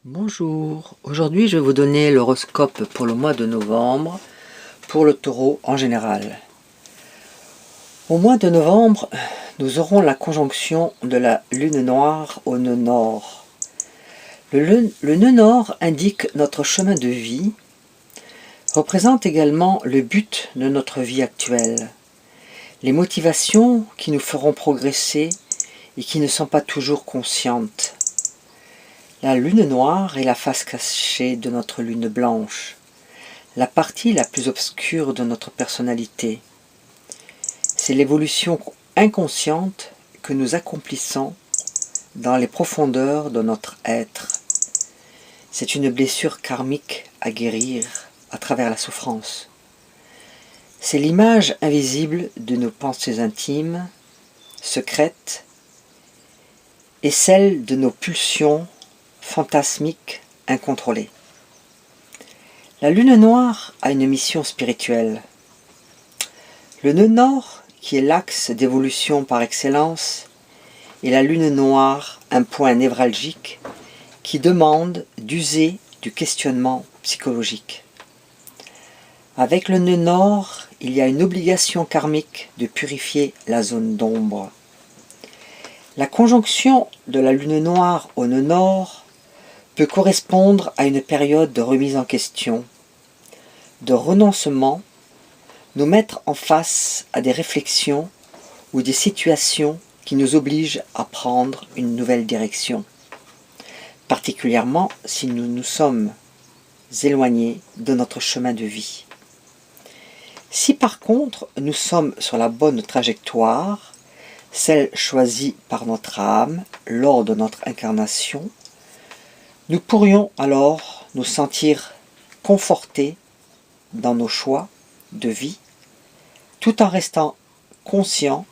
Bonjour, aujourd'hui je vais vous donner l'horoscope pour le mois de novembre, pour le taureau en général. Au mois de novembre, nous aurons la conjonction de la lune noire au nœud nord. Le nœud nord indique notre chemin de vie, représente également le but de notre vie actuelle, les motivations qui nous feront progresser et qui ne sont pas toujours conscientes. La lune noire est la face cachée de notre lune blanche, la partie la plus obscure de notre personnalité. C'est l'évolution inconsciente que nous accomplissons dans les profondeurs de notre être. C'est une blessure karmique à guérir à travers la souffrance. C'est l'image invisible de nos pensées intimes, secrètes, et celle de nos pulsions fantasmique, incontrôlée. La lune noire a une mission spirituelle. Le nœud nord, qui est l'axe d'évolution par excellence, et la lune noire, un point névralgique qui demande d'user du questionnement psychologique. Avec le nœud nord, il y a une obligation karmique de purifier la zone d'ombre. La conjonction de la lune noire au nœud nord peut correspondre à une période de remise en question, de renoncement, nous mettre en face à des réflexions ou des situations qui nous obligent à prendre une nouvelle direction, particulièrement si nous nous sommes éloignés de notre chemin de vie. Si par contre nous sommes sur la bonne trajectoire, celle choisie par notre âme lors de notre incarnation, nous pourrions alors nous sentir confortés dans nos choix de vie, tout en restant conscients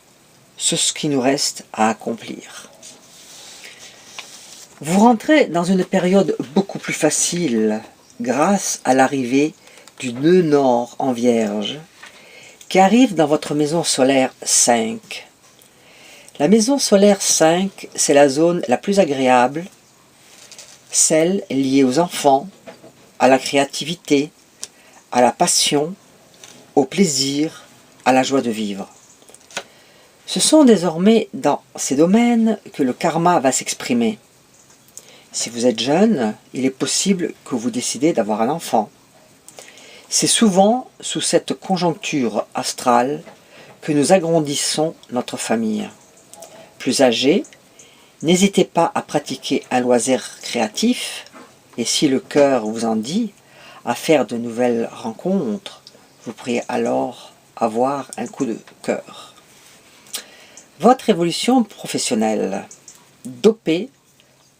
de ce qui nous reste à accomplir. Vous rentrez dans une période beaucoup plus facile grâce à l'arrivée du nœud nord en Vierge, qui arrive dans votre maison solaire 5. La maison solaire 5, c'est la zone la plus agréable, celle liée aux enfants, à la créativité, à la passion, au plaisir, à la joie de vivre. Ce sont désormais dans ces domaines que le karma va s'exprimer. Si vous êtes jeune, il est possible que vous décidez d'avoir un enfant. C'est souvent sous cette conjoncture astrale que nous agrandissons notre famille. Plus âgé, n'hésitez pas à pratiquer un loisir créatif, et si le cœur vous en dit, à faire de nouvelles rencontres, vous pourriez alors avoir un coup de cœur. Votre évolution professionnelle, dopée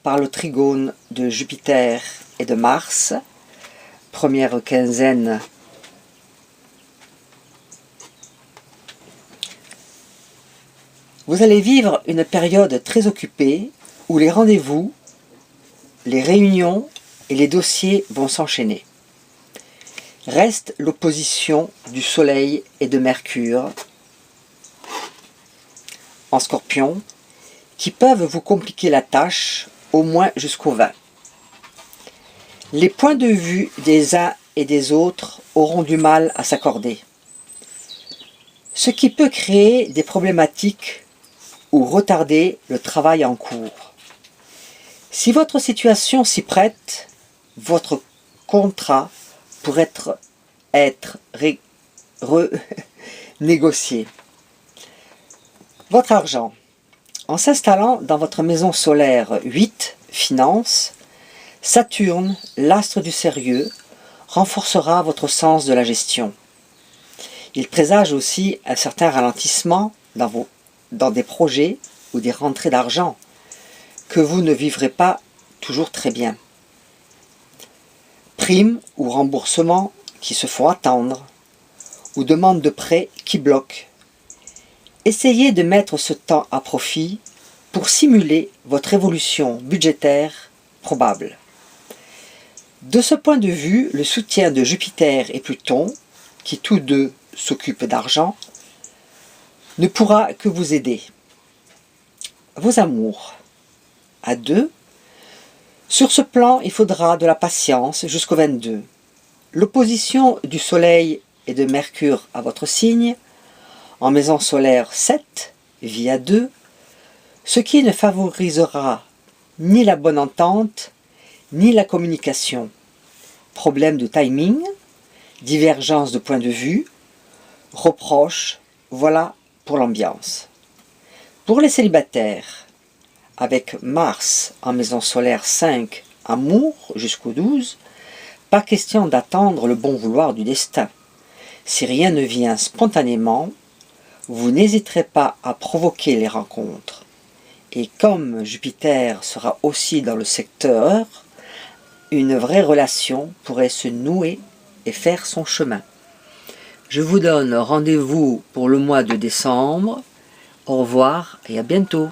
par le trigone de Jupiter et de Mars, première quinzaine vous allez vivre une période très occupée où les rendez-vous, les réunions et les dossiers vont s'enchaîner. Reste l'opposition du Soleil et de Mercure en Scorpion qui peuvent vous compliquer la tâche au moins jusqu'au 20. Les points de vue des uns et des autres auront du mal à s'accorder, ce qui peut créer des problématiques ou retarder le travail en cours. Si votre situation s'y prête, votre contrat pourrait être renégocié. Votre argent. En s'installant dans votre maison solaire 8, Finances, Saturne, l'astre du sérieux, renforcera votre sens de la gestion. Il présage aussi un certain ralentissement dans des projets ou des rentrées d'argent que vous ne vivrez pas toujours très bien. Primes ou remboursements qui se font attendre, ou demandes de prêts qui bloquent. Essayez de mettre ce temps à profit pour simuler votre évolution budgétaire probable. De ce point de vue, le soutien de Jupiter et Pluton, qui tous deux s'occupent d'argent, ne pourra que vous aider. Vos amours. À deux, Sur ce plan, il faudra de la patience jusqu'au 22. L'opposition du Soleil et de Mercure à votre signe, en maison solaire 7, via 2, ce qui ne favorisera ni la bonne entente, ni la communication. Problème de timing, divergence de point de vue, reproches, voilà pour l'ambiance. Pour les célibataires, avec Mars en maison solaire 5, amour jusqu'au 12, pas question d'attendre le bon vouloir du destin. Si rien ne vient spontanément, vous n'hésiterez pas à provoquer les rencontres. Et comme Jupiter sera aussi dans le secteur, une vraie relation pourrait se nouer et faire son chemin. Je vous donne rendez-vous pour le mois de décembre. Au revoir et à bientôt.